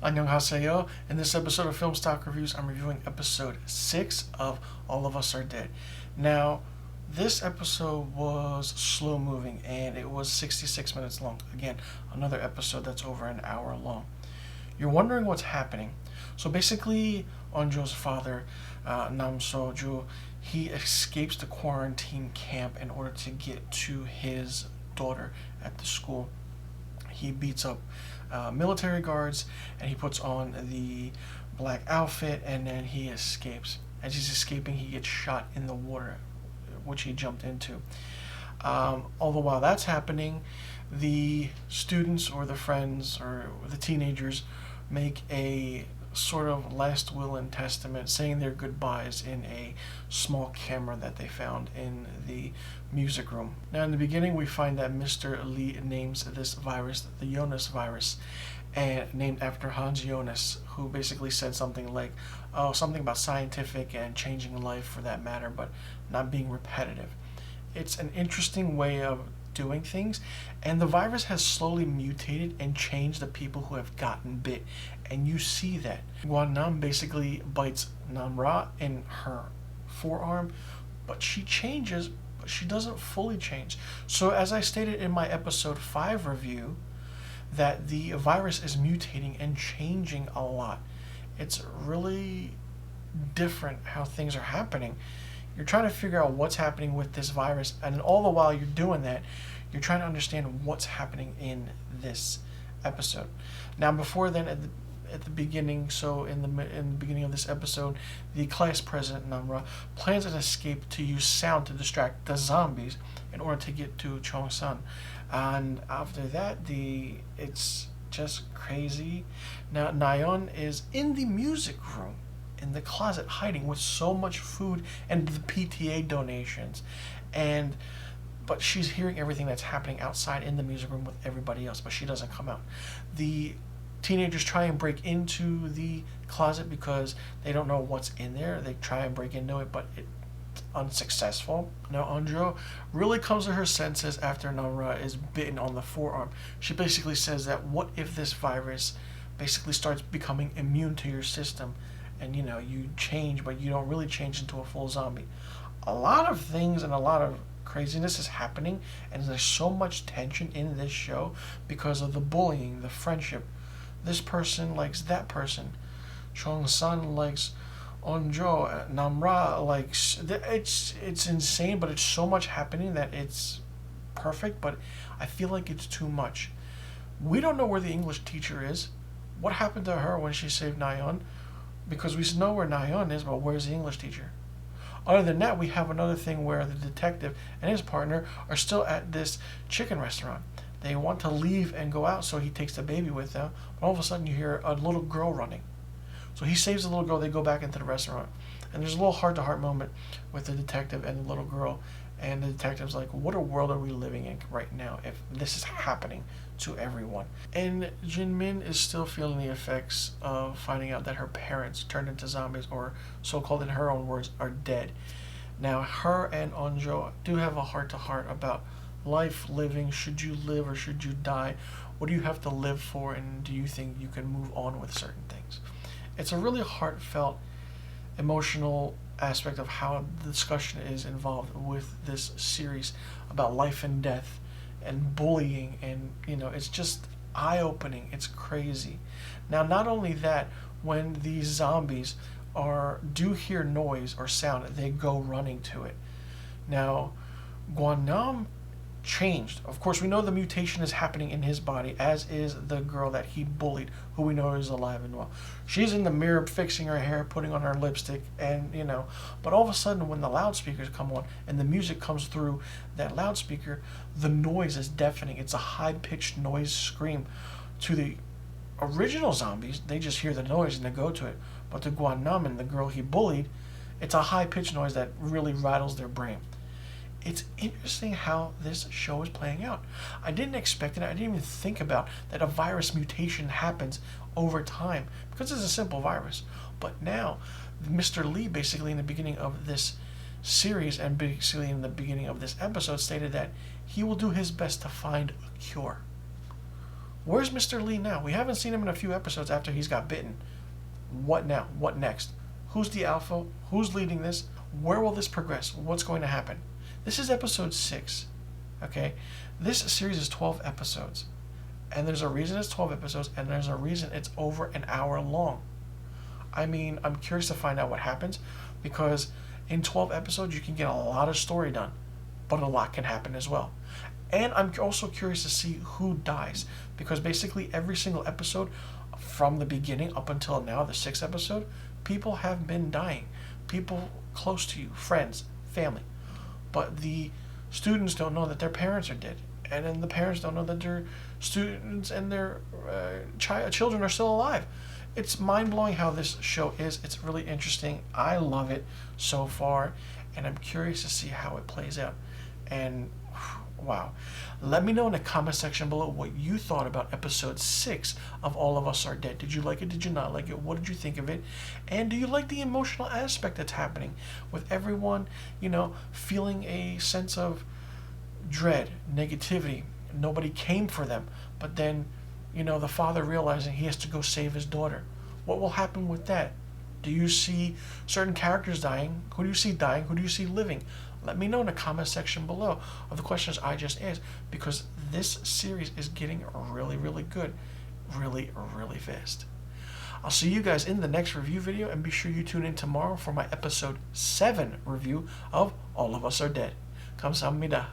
안녕하세요. In this episode of Film Stock Reviews, I'm reviewing episode 6 of All of Us Are Dead. Now, this episode was slow moving and it was 66 minutes long. Again, another episode that's over an hour long. You're wondering what's happening. So basically, Onjo's father, Nam Soju, he escapes the quarantine camp in order to get to his daughter at the school. He beats up military guards and he puts on the black outfit and then he escapes. As he's escaping, he gets shot in the water, which he jumped into. All the while that's happening, the students or the friends or the teenagers make a sort of last will and testament, saying their goodbyes in a small camera that they found in the music room. Now, in the beginning, we find that Mr. Lee names this virus the Jonas virus, and named after Hans Jonas, who basically said something like, something about scientific and changing life for that matter, but not being repetitive. It's an interesting way of doing things, and the virus has slowly mutated and changed the people who have gotten bit, and you see that. Guanam basically bites Namra in her forearm, but she changes, but she doesn't fully change. So as I stated in my episode 5 review, that the virus is mutating and changing a lot. It's really different how things are happening. You're trying to figure out what's happening with this virus, and all the while you're doing that, you're trying to understand what's happening in this episode. Now, before then, at the beginning, so in the beginning of this episode, the class president, Namra, plans an escape to use sound to distract the zombies in order to get to Chongsan. And after that, it's just crazy. Now, Nayeon is in the music room, in the closet, hiding with so much food and the PTA donations, but she's hearing everything that's happening outside in the music room with everybody else, but she doesn't come out. The teenagers try and break into the closet because they don't know what's in there. They try and break into it, but it's unsuccessful. Now, Onjo really comes to her senses after Namra is bitten on the forearm. She basically says that what if this virus basically starts becoming immune to your system, and you change, but you don't really change into a full zombie. A lot of things and a lot of craziness is happening, and there's so much tension in this show because of the bullying, the friendship. This person likes that person. Chong-san likes Onjo. Namra likes... It's insane, but it's so much happening that it's perfect, but I feel like it's too much. We don't know where the English teacher is. What happened to her when she saved Nayeon? Because we know where Nayeon is, but where's the English teacher? Other than that, we have another thing where the detective and his partner are still at this chicken restaurant. They want to leave and go out, so he takes the baby with them. But all of a sudden, you hear a little girl running. So he saves the little girl. They go back into the restaurant. And there's a little heart-to-heart moment with the detective and the little girl. And the detective's like, what a world are we living in right now if this is happening to everyone? And Jinmin is still feeling the effects of finding out that her parents turned into zombies, or so-called, in her own words, are dead. Now, her and Onjo do have a heart-to-heart about life, living. Should you live or should you die? What do you have to live for, and do you think you can move on with certain things? It's a really heartfelt, emotional aspect of how the discussion is involved with this series about life and death and bullying, and it's just eye-opening. It's crazy. Now, not only that, when these zombies do hear noise or sound, they go running to it. Now, Guanam changed. Of course, we know the mutation is happening in his body, as is the girl that he bullied, who we know is alive and well. She's in the mirror fixing her hair, putting on her lipstick, and but all of a sudden, when the loudspeakers come on and the music comes through that loudspeaker, the noise is deafening. It's a high-pitched noise scream. To the original zombies, they just hear the noise and they go to it. But to Guanam and the girl he bullied, it's a high-pitched noise that really rattles their brain. It's interesting how this show is playing out. I didn't expect it. I didn't even think about that a virus mutation happens over time, because it's a simple virus. But now, Mr. Lee, basically in the beginning of this series and basically in the beginning of this episode, stated that he will do his best to find a cure. Where's Mr. Lee now? We haven't seen him in a few episodes after he's got bitten. What now? What next? Who's the alpha? Who's leading this? Where will this progress? What's going to happen? This is episode 6. Okay? This series is 12 episodes. And there's a reason it's 12 episodes, and there's a reason it's over an hour long. I mean, I'm curious to find out what happens, because in 12 episodes you can get a lot of story done, but a lot can happen as well. And I'm also curious to see who dies, because basically every single episode from the beginning up until now, the 6th episode, people have been dying. People close to you, friends, family. But the students don't know that their parents are dead. And then the parents don't know that their students and their children are still alive. It's mind-blowing how this show is. It's really interesting. I love it so far, and I'm curious to see how it plays out. And wow. Let me know in the comment section below what you thought about episode 6 of All of Us Are Dead. Did you like it? Did you not like it? What did you think of it? And do you like the emotional aspect that's happening with everyone, feeling a sense of dread, negativity? Nobody came for them, but then the father realizing he has to go save his daughter. What will happen with that? Do you see certain characters dying? Who do you see dying? Who do you see living? Let me know in the comment section below of the questions I just asked, because this series is getting really, really good. Really, really fast. I'll see you guys in the next review video, and be sure you tune in tomorrow for my episode 7 review of All of Us Are Dead. 감사합니다.